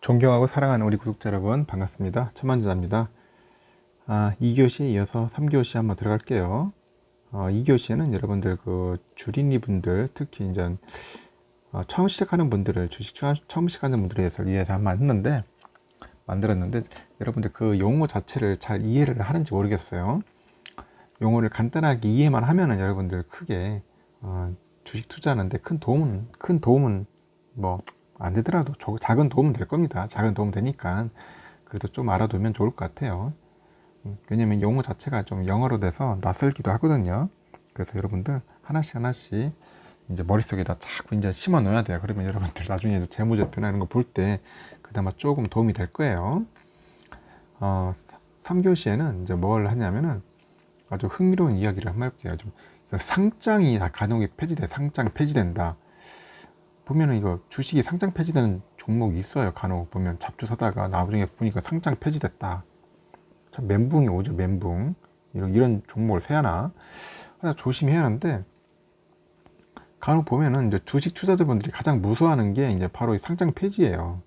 존경하고 사랑하는 우리 구독자 여러분 반갑습니다. 천만전합니다. 2교시에 이어서 3교시 한번 들어갈게요. 2교시에는 여러분들 그 주린이 분들 특히 이제 처음 시작하는 분들을 주식 처음 시작하는 분들에 위해서 한번 만들었는데 여러분들 그 용어 자체를 잘 이해를 하는지 모르겠어요. 용어를 간단하게 이해만 하면은 여러분들 크게 주식 투자하는데 큰 도움은 뭐 안 되더라도 작은 도움은 될 겁니다. 작은 도움 되니까 그래도 좀 알아두면 좋을 것 같아요. 왜냐면 용어 자체가 좀 영어로 돼서 낯설기도 하거든요. 그래서 여러분들 하나씩 이제 머릿속에다 자꾸 이제 심어 놓아야 돼요. 그러면 여러분들 나중에 재무제표나 이런 거 볼 때 그나마 조금 도움이 될 거예요. 3교시에는 이제 뭘 하냐면은 아주 흥미로운 이야기를 한번 해볼게요. 좀 상장이 간혹이 상장 폐지된다. 보면은 이거 주식이 상장 폐지되는 종목이 있어요. 간혹 보면 잡주 사다가 나중에 보니까 상장 폐지됐다. 참 멘붕이 오죠. 멘붕. 이런 종목을 세하나 조심해야 하는데 간혹 보면은 이제 주식 투자자분들이 가장 무서워하는 게 이제 바로 이 상장 폐지예요.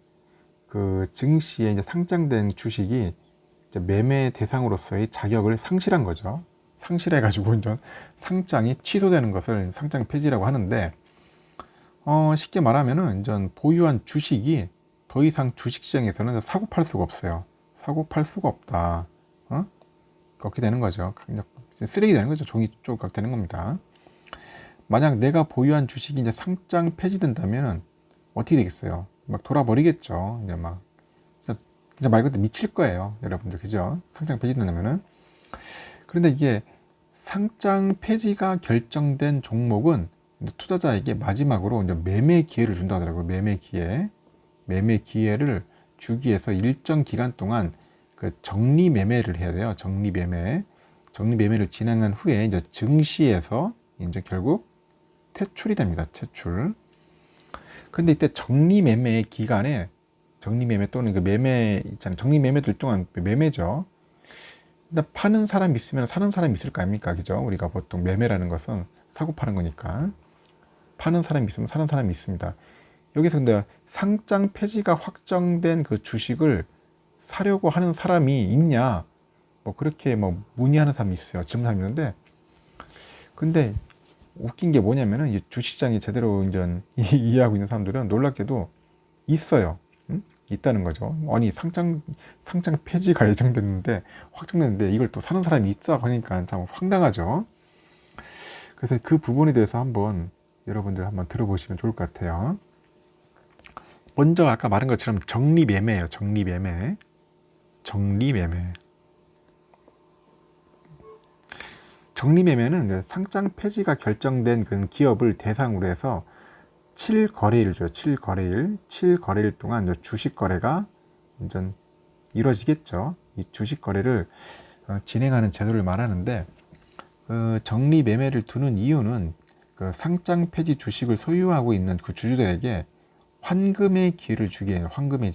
그 증시에 이제 상장된 주식이 이제 매매 대상으로서의 자격을 상실한 거죠. 상실해가지고 이제 상장이 취소되는 것을 상장 폐지라고 하는데 쉽게 말하면은 이제 보유한 주식이 더 이상 주식시장에서는 사고 팔 수가 없어요. 사고 팔 수가 없다. 그렇게 되는 거죠. 쓰레기 되는 거죠. 종이 조각 되는 겁니다. 만약 내가 보유한 주식이 이제 상장 폐지된다면 어떻게 되겠어요? 막 돌아버리겠죠. 이제 막 진짜 말 그대로 미칠 거예요, 여러분들. 그죠? 상장 폐지된다면은. 그런데 이게 상장 폐지가 결정된 종목은 투자자에게 마지막으로 이제 매매 기회를 준다 하더라고요. 매매 기회를 주기 위해서 일정 기간 동안 그 정리 매매를 해야 돼요. 정리 매매를 진행한 후에 이제 증시에서 이제 결국 퇴출이 됩니다. 퇴출. 근데 이때 정리 매매 기간에 정리 매매 또는 그 매매 있잖아요. 정리 매매들 동안 매매죠. 근데 파는 사람이 있으면 사는 사람이 있을 거 아닙니까? 그죠? 우리가 보통 매매라는 것은 사고 파는 거니까. 파는 사람이 있으면 사는 사람이 있습니다. 여기서 근데 상장 폐지가 확정된 그 주식을 사려고 하는 사람이 있냐? 뭐 그렇게 뭐 문의하는 사람이 있어요. 질문하는 사람이 있는데, 근데 웃긴 게 뭐냐면은 이 주식시장이 제대로 이제 이해하고 있는 사람들은 놀랍게도 있어요. 있다는 거죠. 아니 상장 폐지가 예정됐는데 확정됐는데 이걸 또 사는 사람이 있다 하니까 참 황당하죠. 그래서 그 부분에 대해서 여러분들 한번 들어보시면 좋을 것 같아요. 먼저 아까 말한 것처럼 정리 매매예요. 정리 매매. 정리 매매는 상장 폐지가 결정된 그 기업을 대상으로 해서 7거래일이죠. 7거래일 동안 주식 거래가 이제 이루어지겠죠. 이 주식 거래를 진행하는 제도를 말하는데 정리 매매를 두는 이유는 그 상장 폐지 주식을 소유하고 있는 그 주주들에게 환금의 기회를 주게 해요. 환금의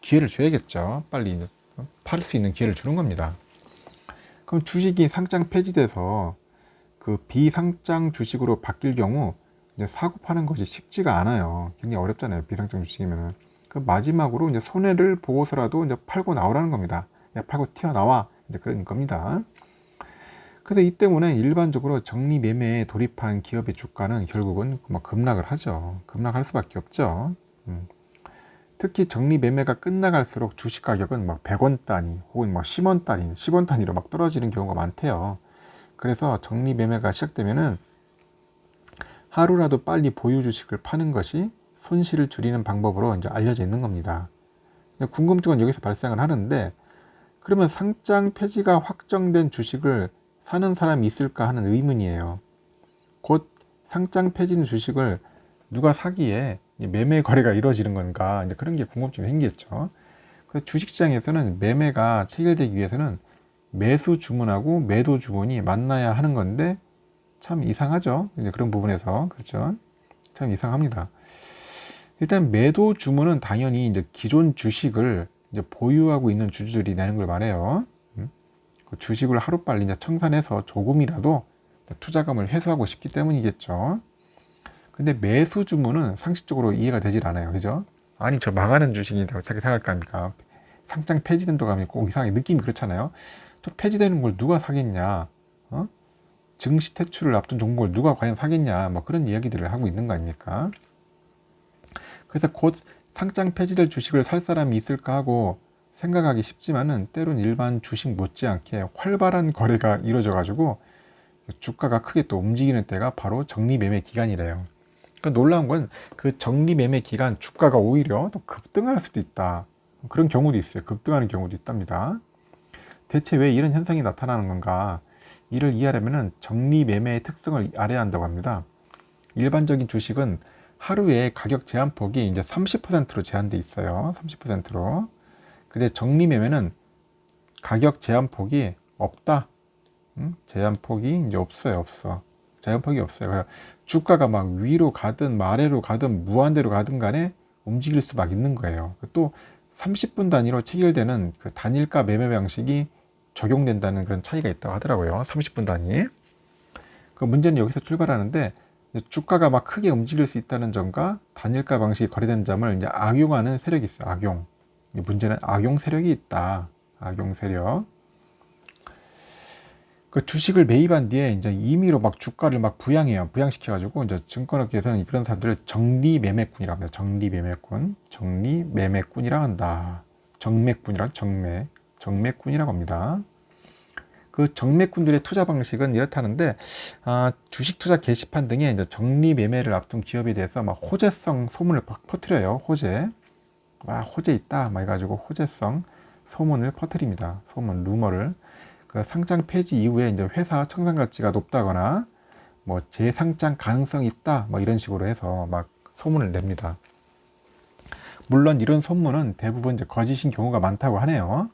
기회를 줘야겠죠. 빨리 팔 수 있는 기회를 주는 겁니다. 그럼 주식이 상장 폐지돼서 그 비상장 주식으로 바뀔 경우 이제 사고 파는 것이 쉽지가 않아요. 굉장히 어렵잖아요. 비상장 주식이면은. 그 마지막으로 이제 손해를 보고서라도 이제 팔고 나오라는 겁니다. 팔고 튀어나와. 이제 그런 겁니다. 그래서 이 때문에 일반적으로 정리 매매에 돌입한 기업의 주가는 결국은 급락을 하죠. 급락할 수밖에 없죠. 특히 정리 매매가 끝나갈수록 주식 가격은 100원 단위 혹은 10원 단위로 떨어지는 경우가 많대요. 그래서 정리 매매가 시작되면은 하루라도 빨리 보유 주식을 파는 것이 손실을 줄이는 방법으로 이제 알려져 있는 겁니다. 궁금증은 여기서 발생을 하는데 그러면 상장 폐지가 확정된 주식을 사는 사람이 있을까 하는 의문이에요. 곧 상장 폐지된 주식을 누가 사기에 매매 거래가 이루어지는 건가 이제 그런 게 궁금증이 생기겠죠. 그래서 주식시장에서는 매매가 체결되기 위해서는 매수 주문하고 매도 주문이 만나야 하는 건데 참 이상하죠. 이제 그런 부분에서 그렇죠. 참 이상합니다. 일단 매도 주문은 당연히 이제 기존 주식을 이제 보유하고 있는 주주들이 내는 걸 말해요. 그 주식을 하루빨리 이제 청산해서 조금이라도 투자금을 회수하고 싶기 때문이겠죠. 근데 매수 주문은 상식적으로 이해가 되질 않아요. 그죠? 아니 저 망하는 주식이라고 생각할 거 아닙니까? 상장 폐지된다고 하면 꼭 이상하게 느낌이 그렇잖아요. 또 폐지되는 걸 누가 사겠냐? 어? 증시 퇴출을 앞둔 종목을 누가 과연 사겠냐? 뭐 그런 이야기들을 하고 있는 거 아닙니까? 그래서 곧 상장 폐지될 주식을 살 사람이 있을까 하고 생각하기 쉽지만은 때론 일반 주식 못지않게 활발한 거래가 이루어져 가지고 주가가 크게 또 움직이는 때가 바로 적리매매 기간이래요. 그 놀라운 건 그 적리매매 기간 주가가 오히려 또 급등할 수도 있다. 그런 경우도 있어요. 급등하는 경우도 있답니다. 대체 왜 이런 현상이 나타나는 건가? 이를 이해하려면 적리매매의 특성을 알아야 한다고 합니다. 일반적인 주식은 하루에 가격 제한폭이 이제 30%로 제한돼 있어요. 30%로. 근데 적리매매는 가격 제한폭이 없다. 제한폭이 이제 없어요. 없어. 제한폭이 없어요. 그러니까 주가가 막 위로 가든 아래로 가든 무한대로 가든 간에 움직일 수 막 있는 거예요. 또 30분 단위로 체결되는 그 단일가 매매 방식이 적용된다는 그런 차이가 있다고 하더라고요. 30분 단위. 그 문제는 여기서 출발하는데 주가가 막 크게 움직일 수 있다는 점과 단일가 방식이 거래된 점을 이제 악용하는 세력이 있어요. 악용. 문제는 악용 세력이 있다. 악용 세력. 그 주식을 매입한 뒤에 이제 임의로 막 주가를 막 부양해요. 부양시켜가지고 이제 증권업계에서는 그런 사람들을 정리매매꾼이라고 합니다. 정리매매꾼, 정리매매꾼이라고 한다. 정매꾼이라 정매꾼이라고 합니다. 그 정매꾼들의 투자 방식은 이렇다는데 주식 투자 게시판 등에 이제 정리매매를 앞둔 기업에 대해서 막 호재성 소문을 막 퍼뜨려요. 호재 있다 막 해가지고 호재성 소문을 퍼뜨립니다. 소문, 루머를. 그 상장 폐지 이후에 이제 회사 청산 가치가 높다거나 뭐 재상장 가능성이 있다 뭐 이런 식으로 해서 막 소문을 냅니다. 물론 이런 소문은 대부분 이제 거짓인 경우가 많다고 하네요.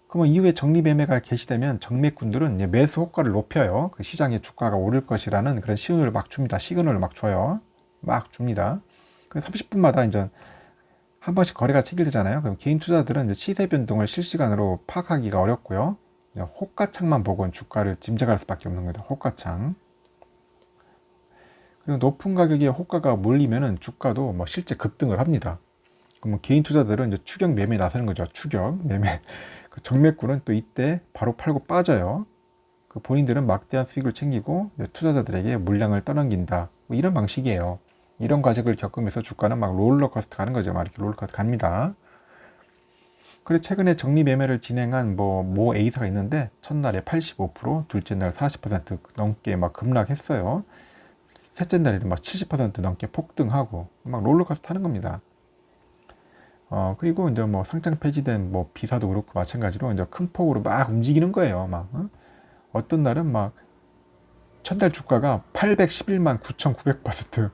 그럼 이후에 적리매매가 개시되면 정매꾼들은 이제 매수 효과를 높여요. 그 시장의 주가가 오를 것이라는 그런 신호를 막 줍니다. 시그널을 막 줘요. 막 줍니다. 그 30분마다 이제 한 번씩 거래가 체결되잖아요. 그럼 개인 투자들은 이제 시세 변동을 실시간으로 파악하기가 어렵고요. 호가창만 보고는 주가를 짐작할 수밖에 없는 겁니다. 호가창. 그리고 높은 가격에 호가가 몰리면은 주가도 뭐 실제 급등을 합니다. 그러면 개인 투자들은 이제 추격 매매에 나서는 거죠. 추격 매매. 그 정매꾼은 또 이때 바로 팔고 빠져요. 그 본인들은 막대한 수익을 챙기고 투자자들에게 물량을 떠넘긴다. 뭐 이런 방식이에요. 이런 과정을 겪으면서 주가는 막 롤러코스터 가는 거죠. 막 이렇게 롤러코스터 갑니다. 그리고 최근에 적리매매를 진행한 모 A사가 있는데 첫날에 85%, 둘째 날 40% 넘게 막 급락했어요. 셋째 날에는 막 70% 넘게 폭등하고 막 롤러코스터 타는 겁니다. 그리고 이제 뭐 상장 폐지된 뭐 비사도 그렇고 마찬가지로 이제 큰 폭으로 막 움직이는 거예요. 어떤 날은 막 첫날 주가가 811만 9,900%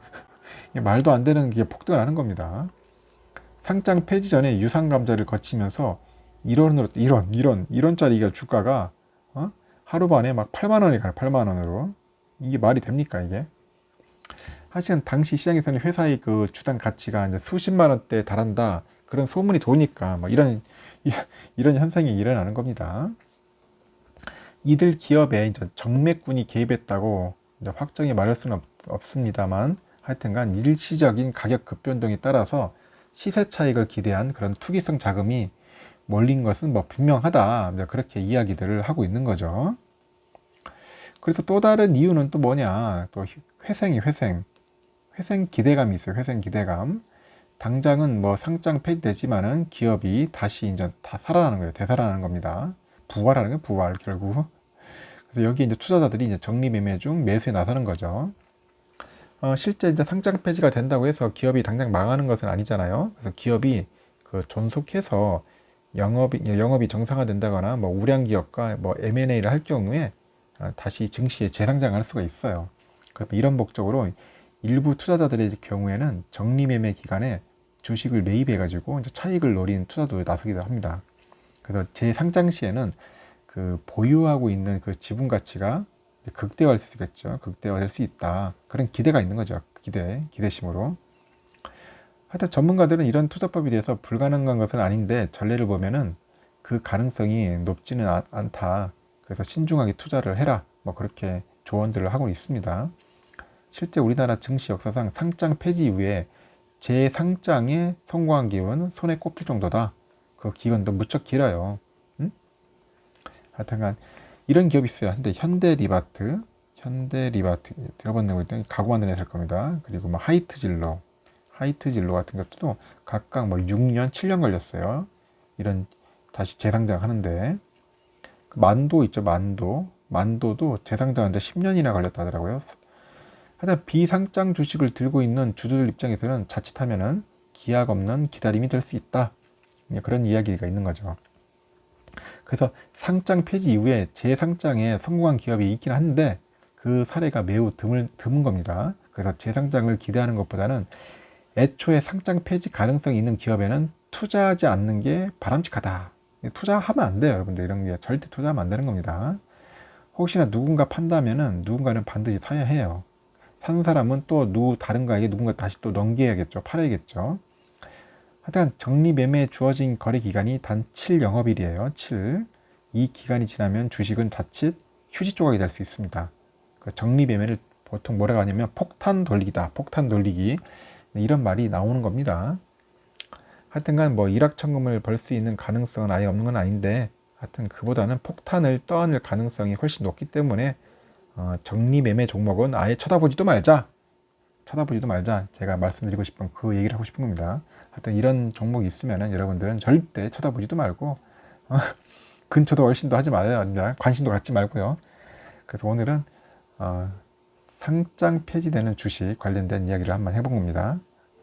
말도 안 되는 게 폭등을 하는 겁니다. 상장 폐지 전에 유상 감자를 거치면서 1원짜리가 주가가 하루 만에 막 8만 원이 가요. 8만 원으로. 이게 말이 됩니까, 이게? 하여간 당시 시장에서는 회사의 그 주당 가치가 이제 수십만 원대에 달한다. 그런 소문이 도니까 뭐 이런 현상이 일어나는 겁니다. 이들 기업에 이제 정매꾼이 개입했다고 이제 확정이 말할 수는 없습니다만 하여튼간 일시적인 가격 급변동에 따라서 시세 차익을 기대한 그런 투기성 자금이 몰린 것은 뭐 분명하다. 그렇게 이야기들을 하고 있는 거죠. 그래서 또 다른 이유는 또 뭐냐? 또 회생 기대감이 있어요. 회생 기대감. 당장은 뭐 상장 폐지되지만은 기업이 다시 이제 다 살아나는 거예요. 되살아나는 겁니다. 부활하는 거예요. 부활 결국. 그래서 여기 이제 투자자들이 이제 적리매매 중 매수에 나서는 거죠. 실제 이제 상장 폐지가 된다고 해서 기업이 당장 망하는 것은 아니잖아요. 그래서 기업이 그 존속해서 영업이 정상화된다거나 뭐 우량 기업과 뭐 M&A를 할 경우에 다시 증시에 재상장할 수가 있어요. 그래서 이런 목적으로 일부 투자자들의 경우에는 적리매매 기간에 주식을 매입해가지고 이제 차익을 노린 투자도 나서기도 합니다. 그래서 재상장 시에는 그 보유하고 있는 그 지분 가치가 극대화할 수 있겠죠. 극대화될 수 있다. 그런 기대가 있는 거죠. 기대심으로. 하여튼 전문가들은 이런 투자법에 대해서 불가능한 것은 아닌데 전례를 보면은 그 가능성이 높지는 않다. 그래서 신중하게 투자를 해라. 뭐 그렇게 조언들을 하고 있습니다. 실제 우리나라 증시 역사상 상장 폐지 이후에 제 상장의 성공한 기업은 손에 꼽힐 정도다. 그 기간도 무척 길어요. 응? 하여튼간 이런 기업이 있어요. 근데 현대리바트 들어본 거 있더니 가구 만드는 회사일 겁니다. 그리고 뭐 하이트진로 같은 것도 각각 뭐 6년, 7년 걸렸어요. 이런 다시 재상장 하는데 그 만도 있죠. 만도도 재상장하는데 10년이나 걸렸다 하더라고요. 하여튼 비상장 주식을 들고 있는 주주들 입장에서는 자칫하면은 기약 없는 기다림이 될 수 있다. 그런 이야기가 있는 거죠. 그래서 상장 폐지 이후에 재상장에 성공한 기업이 있긴 한데 그 사례가 매우 드문 겁니다. 그래서 재상장을 기대하는 것보다는 애초에 상장 폐지 가능성이 있는 기업에는 투자하지 않는 게 바람직하다. 투자하면 안 돼요, 여러분들. 이런 게 절대 투자하면 안 되는 겁니다. 혹시나 누군가 판다면은 누군가는 반드시 사야 해요. 산 사람은 또 다른가에게 누군가 다시 또 넘겨야겠죠. 팔아야겠죠. 하여튼 적립매매에 주어진 거래 기간이 단 7영업일이에요. 7. 이 기간이 지나면 주식은 자칫 휴지 조각이 될 수 있습니다. 그 적립매매를 보통 뭐라고 하냐면 폭탄 돌리기다. 폭탄 돌리기. 이런 말이 나오는 겁니다. 하여튼간 뭐 일확천금을 벌 수 있는 가능성은 아예 없는 건 아닌데 하여튼 그보다는 폭탄을 떠안을 가능성이 훨씬 높기 때문에 적립매매 종목은 아예 쳐다보지도 말자. 제가 말씀드리고 싶은 그 얘기를 하고 싶은 겁니다. 하여튼 이런 종목이 있으면은 여러분들은 절대 쳐다보지도 말고 근처도 얼씬도 하지 말아야 합니다. 관심도 갖지 말고요. 그래서 오늘은 상장 폐지되는 주식 관련된 이야기를 한번 해본 겁니다.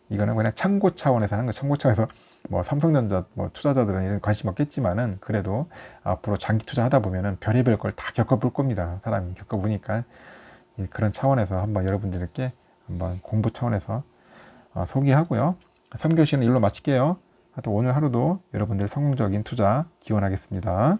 이거는 그냥 참고 차원에서 하는 거. 참고 차원에서 뭐 삼성전자 뭐 투자자들은 이런 관심 없겠지만은 그래도 앞으로 장기 투자하다 보면은 별의별 걸 다 겪어볼 겁니다. 사람이 겪어보니까 그런 차원에서 한번 여러분들께 한번 공부 차원에서 소개하고요. 3교시는 일로 마칠게요. 하여튼 오늘 하루도 여러분들 성공적인 투자 기원하겠습니다.